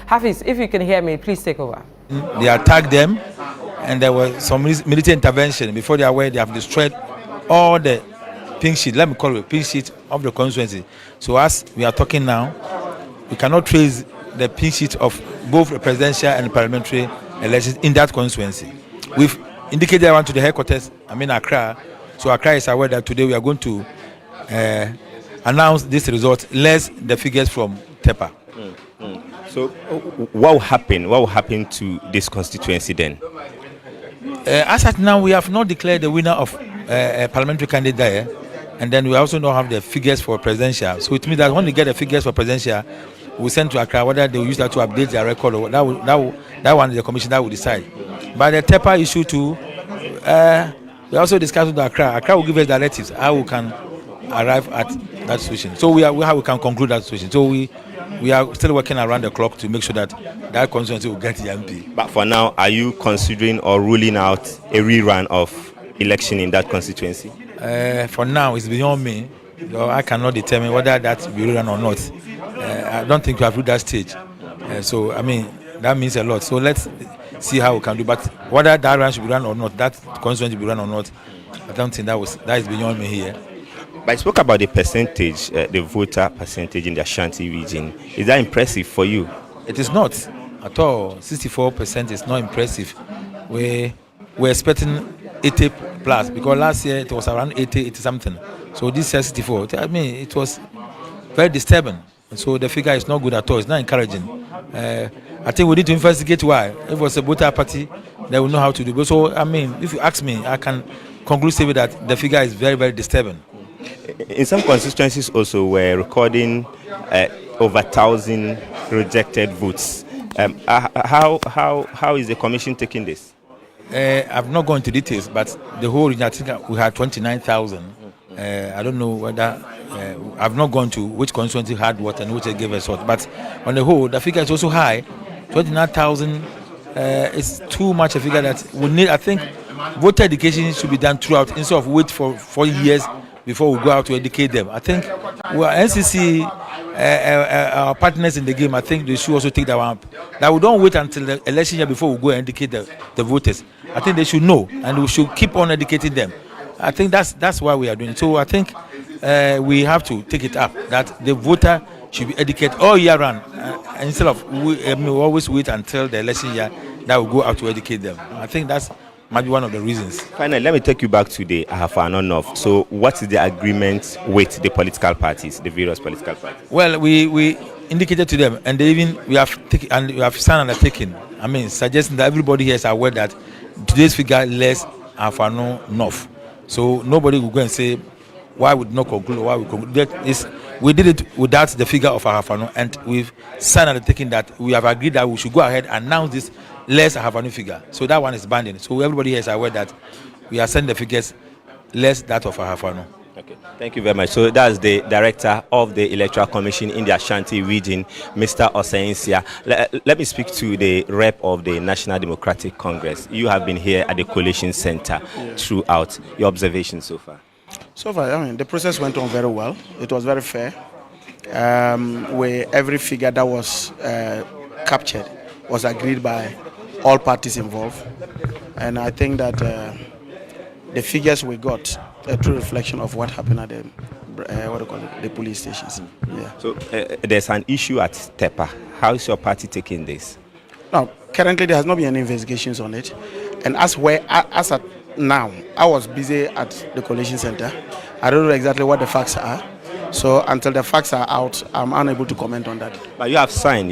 Hafiz, if you can hear me, please take over. They attacked them, and there was some military intervention. Before they are aware, they have destroyed all the pink sheet, let me call it pink sheet of the constituency. So as we are talking now, we cannot trace the pink sheet of both the presidential and parliamentary elections in that constituency. We've indicated around to the headquarters, Accra. So Accra is aware that today we are going to announce this result, less the figures from TEPA. So what will happen? What will happen to this constituency then? As at now, we have not declared the winner of a parliamentary candidate there, and then we also don't have the figures for presidential. So it means that when we get the figures for presidential, we'll send to Accra whether they will use that to update their record or that one is the commission that will decide. But the TEPA issue too, we also discussed with Accra. Accra will give us directives how we can arrive at that solution. So how we can conclude that solution. So we are still working around the clock to make sure that that constituency will get the MP. But for now, are you considering or ruling out a rerun of election in that constituency? For now, it's beyond me. I cannot determine whether that will be rerun or not. I don't think we have reached that stage. That means a lot. So let's see how we can do. But whether that run should be run or not, that constituency will be run or not, I don't think that is beyond me here. But I spoke about the percentage, the voter percentage in the Ashanti region. Is that impressive for you? It is not at all. 64% is not impressive. We're expecting 80 plus because last year it was around 80 something. So this year 64. It was very disturbing. So the figure is not good at all. It's not encouraging. I think we need to investigate why. If it was a voter party, they will know how to do it. So if you ask me, I can conclusively that the figure is very, very disturbing. In some constituencies also we're recording over 1,000 rejected votes. How is the commission taking this? I've not gone into details, but the whole region, I think we had 29,000. I don't know whether I've not gone to which constituency had what and which they gave us what. But on the whole, the figure is also high. 29,000 is too much a figure that we need. I think voter education should be done throughout instead of wait for 4 years before we go out to educate them. I think NCC, our partners in the game, I think they should also take that one up. That we don't wait until the election year before we go and educate the voters. I think they should know, and we should keep on educating them. I think that's why we are doing it. So I think we have to take it up, that the voter should be educated all year round, instead of we always wait until the election year that we go out to educate them. I think that's might be one of the reasons. Finally, let me take you back to the Ahafo North. So what is the agreement with the political parties, the various political parties? Well, we indicated to them, and we have signed undertaking. Suggesting that everybody here is aware that today's figure less Ahafo North. So nobody will go and say why we not conclude or why we conclude. We did it without the figure of Ahafo, and we've signed undertaking that we have agreed that we should go ahead and announce this less Ahafo figure. So that one is binding. So everybody here is aware that we are sending the figures less that of Ahafo. Okay, thank you very much. So that's the director of the Electoral Commission in the Ashanti region, Mr. Oseinsia. Let me speak to the rep of the National Democratic Congress. You have been here at the Collation Center throughout. Your observations so far? So far, the process went on very well. It was very fair. Where every figure that was captured was agreed by all parties involved, and I think that the figures we got a true reflection of what happened at the police stations. Yeah. So there's an issue at TEPA. How is your party taking this? Now, currently there has not been any investigations on it, and as at now, I was busy at the collation center. I don't know exactly what the facts are. So until the facts are out, I'm unable to comment on that. But you have signed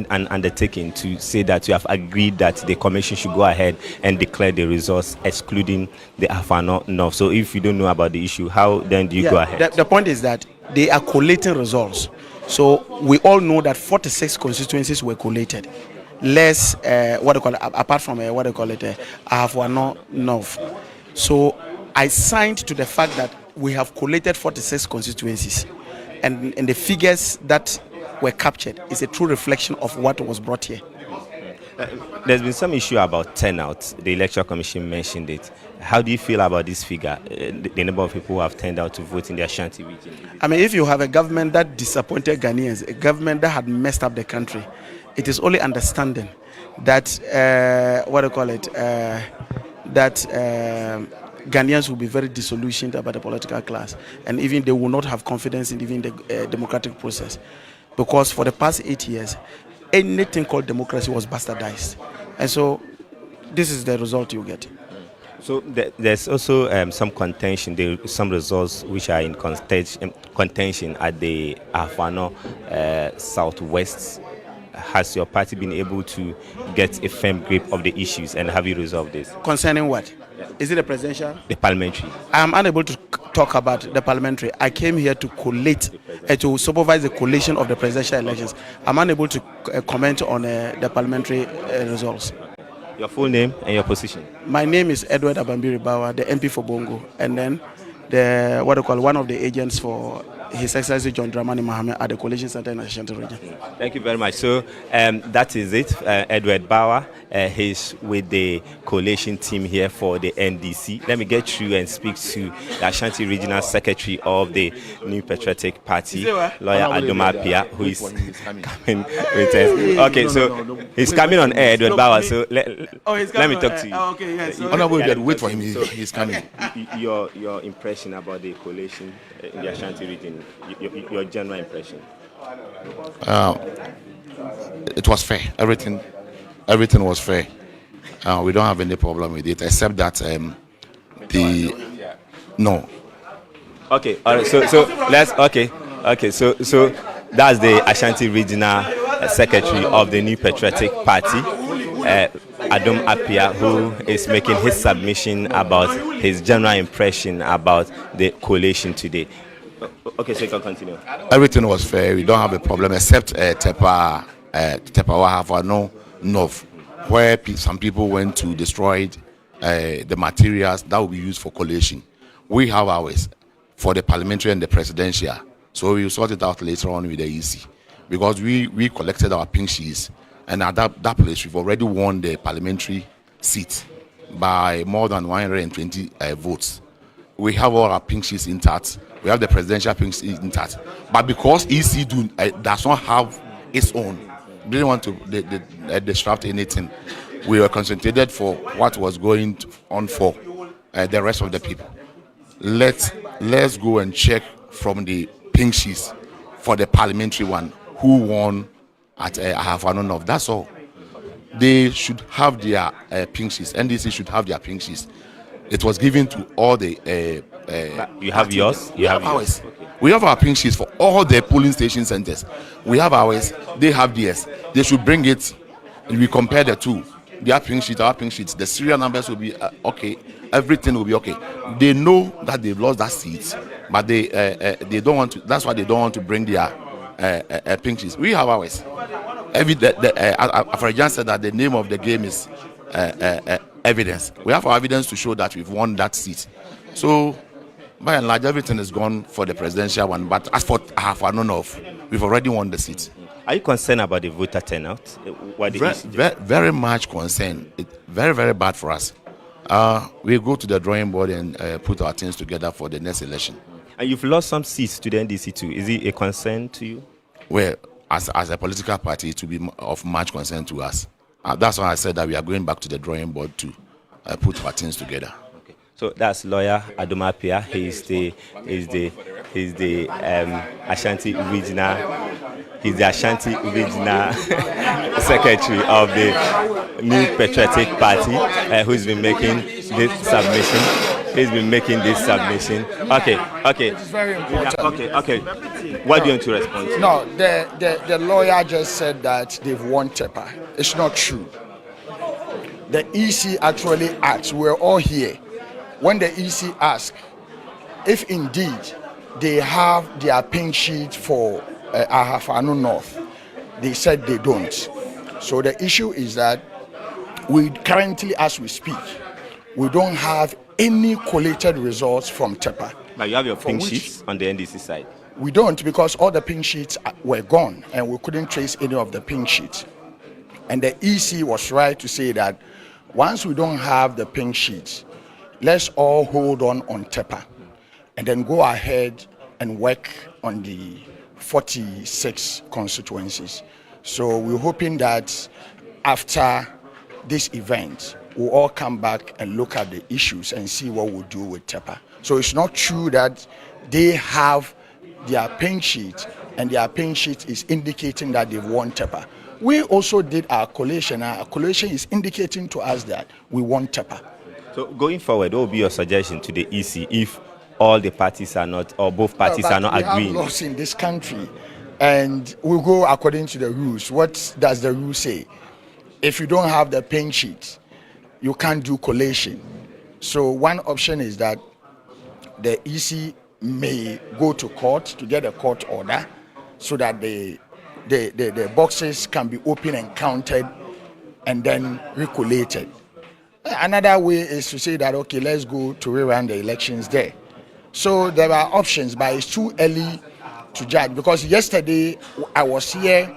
an undertaking to say that you have agreed that the commission should go ahead and declare the results excluding the Ahafo North. So if you don't know about the issue, how then do you go ahead? The point is that they are collating results. So we all know that 46 constituencies were collated. Less apart from Ahafo North. So I signed to the fact that we have collated 46 constituencies, and the figures that were captured is a true reflection of what was brought here. There's been some issue about turnout. The Electoral Commission mentioned it. How do you feel about this figure, the number of people who have turned out to vote in the Ashanti region? If you have a government that disappointed Ghanaians, a government that had messed up the country, it is only understanding that that Ghanaians will be very disillusioned about the political class, and even they will not have confidence in even the democratic process, because for the past 8 years, anything called democracy was bastardized, and so this is the result you get. So there's also some contention, some results which are in contention at the Ahafo Southwest. Has your party been able to get a firm grip of the issues, and have you resolved this? Concerning what? Is it the presidential? The parliamentary. I am unable to talk about the parliamentary. I came here to collate, to supervise the collation of the presidential elections. I'm unable to comment on the parliamentary results. Your full name and your position? My name is Edward Abambiri Bawa, the MP for Bongo, and then one of the agents for His Excellency John Dramani Mahama at the Collation Center in Ashanti region. Thank you very much. So that is it. Edward Bawa, he's with the collation team here for the NDC. Let me get through and speak to the Ashanti Regional Secretary of the New Patriotic Party, Lawyer Adoma Appiah, who is coming with us. Okay, so he's coming on air, Edward Bawa. So let me talk to you. Okay, yes. Wait for him. He's coming. Your impression about the collation in the Ashanti region, your general impression? It was fair. Everything was fair. We don't have any problem with it, except that no. Okay. All right. So let's. Okay. So that's the Ashanti Regional Secretary of the New Patriotic Party, Adom Appiah, who is making his submission about his general impression about the collation today. Okay, so you can continue. Everything was fair. We don't have a problem, except Tepa Ahafo North, where some people went to destroy the materials that will be used for collation. We have ours for the parliamentary and the presidential, so we will sort it out later on with the EC, because we collected our pink sheets, and at that place we've already won the parliamentary seat by more than 120 votes. We have all our pink sheets intact. We have the presidential pink sheet intact. But because EC does not have its own, didn't want to disrupt anything, we were concentrated for what was going on for the rest of the people. Let's go and check from the pink sheets for the parliamentary one who won at Ahafo North. That's all. They should have their pink sheets. NDC should have their pink sheets. It was given to all the. You have yours? You have ours. Okay. We have our pink sheets for all the polling station centers. We have ours. They have theirs. They should bring it. And we compare the two. Their pink sheet, our pink sheets. The serial numbers will be okay. Everything will be okay. They know that they've lost that seat, but they don't want to. That's why they don't want to bring their pink sheets. We have ours. Afrajan said that the name of the game is evidence. We have our evidence to show that we've won that seat. So, by and large, everything is gone for the presidential one. But as for Ahafo North, we've already won the seat. Are you concerned about the voter turnout? Very much concerned. It's very, very bad for us. We go to the drawing board and put our things together for the next election. And you've lost some seats to the NDC too. Is it a concern to you? Well, as a political party, it will be of much concern to us. That's why I said that we are going back to the drawing board to put our things together. Okay. So that's lawyer Adoma Appiah. He's the Ashanti Regional. He's the Ashanti Regional Secretary of the New Patriotic Party, who's been making this submission. He's been making this submission. Okay. It's very important. Okay. What do you want to respond to? No, the lawyer just said that they've won Tepa. It's not true. The EC actually asked, we're all here. When the EC asked if indeed they have their pink sheet for Ahafo North, they said they don't. So the issue is that we currently, as we speak, we don't have any collated results from Tepa. But you have your pink sheets on the NDC side? We don't, because all the pink sheets were gone and we couldn't trace any of the pink sheets. And the EC was right to say that once we don't have the pink sheets, let's all hold on Tepa and then go ahead and work on the 46 constituencies. So we're hoping that after this event, we'll all come back and look at the issues and see what we'll do with TEPA. So it's not true that they have their paying sheet and their paying sheet is indicating that they've won TEPA. We also did our collation. Our collation is indicating to us that we won TEPA. So going forward, what will be your suggestion to the EC if all the parties are not, or both parties are not agreeing? We have laws in this country, and we'll go according to the rules. What does the rule say? If you don't have the paying sheet, you can't do collation. So one option is that the EC may go to court to get a court order so that the boxes can be opened and counted and then recollated. Another way is to say that, okay, let's go to rerun the elections there. So there are options, but it's too early to judge, because yesterday I was here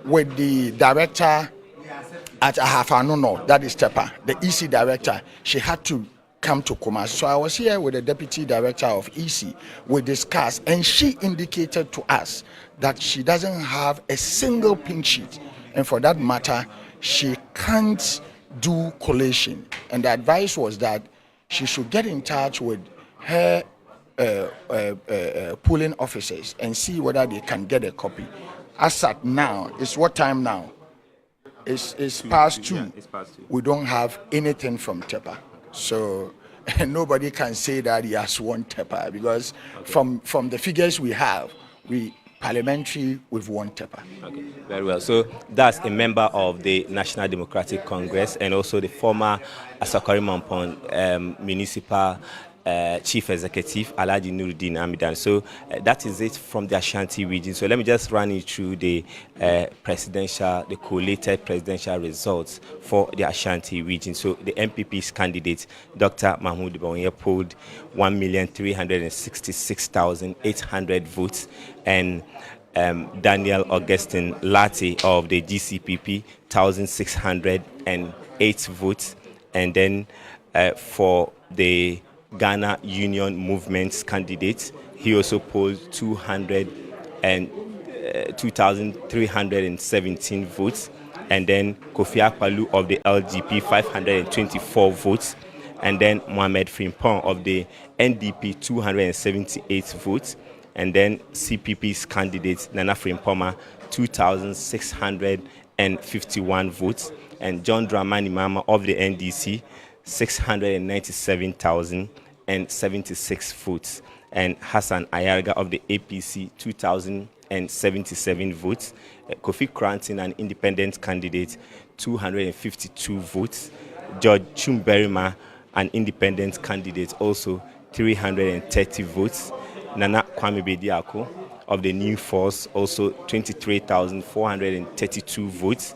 with the director at Ahafo, that is TEPA, the EC director. She had to come to Kumasi. So I was here with the deputy director of EC. We discussed, and she indicated to us that she doesn't have a single pink sheet, and for that matter, she can't do collation. And the advice was that she should get in touch with her polling officers and see whether they can get a copy. As at now, it's what time now? It's past 2. Yeah, it's past 2. We don't have anything from TEPA. So nobody can say that he has won TEPA, because from the figures we have, parliamentary, we've won TEPA. Okay, very well. So that's a member of the National Democratic Congress and also the former Asakari Mampong municipal Chief Executive, Alhaji Nuruddin Amidan. So that is it from the Ashanti region. So let me just run you through the collated presidential results for the Ashanti region. So the MPP's candidate, Dr. Mahmoud Bawumia, polled 1,366,800 votes, and Daniel Augustine Lati of the GCPP, 1,608 votes, and then for the Ghana Union Movement's candidate, he also polled 2,317 votes, and then Kofi Akpaloo of the LGP, 524 votes, and then Mohamed Frimpong of the NDP, 278 votes, and then CPP's candidate Nana Frimpong, 2,651 votes, and John Dramani Mahama of the NDC, 697,076 votes, and Hassan Ayarga of the APC, 2,077 votes. Kofi Cranton, an independent candidate, 252 votes. George Chumberima, an independent candidate, also 330 votes. Nana Kwame Bediako of the New Force, also 23,432 votes.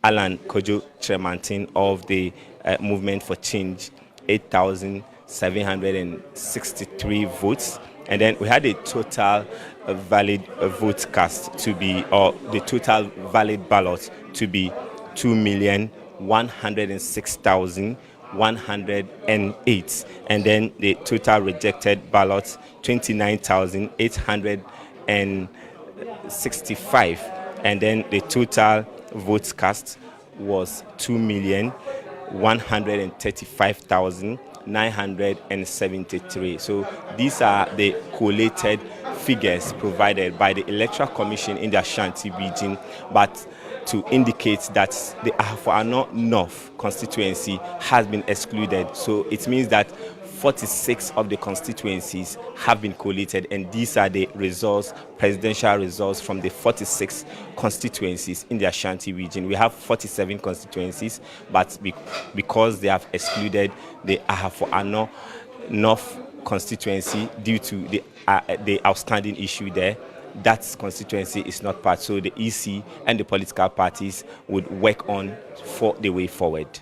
Alan Kojo Tremantin of the Movement for Change, 8,763 votes. And then we had a total valid vote cast to be, or the total valid ballot to be 2,106,108. And then the total rejected ballots, 29,865. And then the total votes cast was 2,135,973. So these are the collated figures provided by the Electoral Commission in the Ashanti region, but to indicate that the Ahafo North constituency has been excluded. So it means that 46 of the constituencies have been collated, and these are the results, presidential results from the 46 constituencies in the Ashanti region. We have 47 constituencies, but because they have excluded the Ahafo North constituency due to the outstanding issue there, that constituency is not part. So the EC and the political parties would work on for the way forward.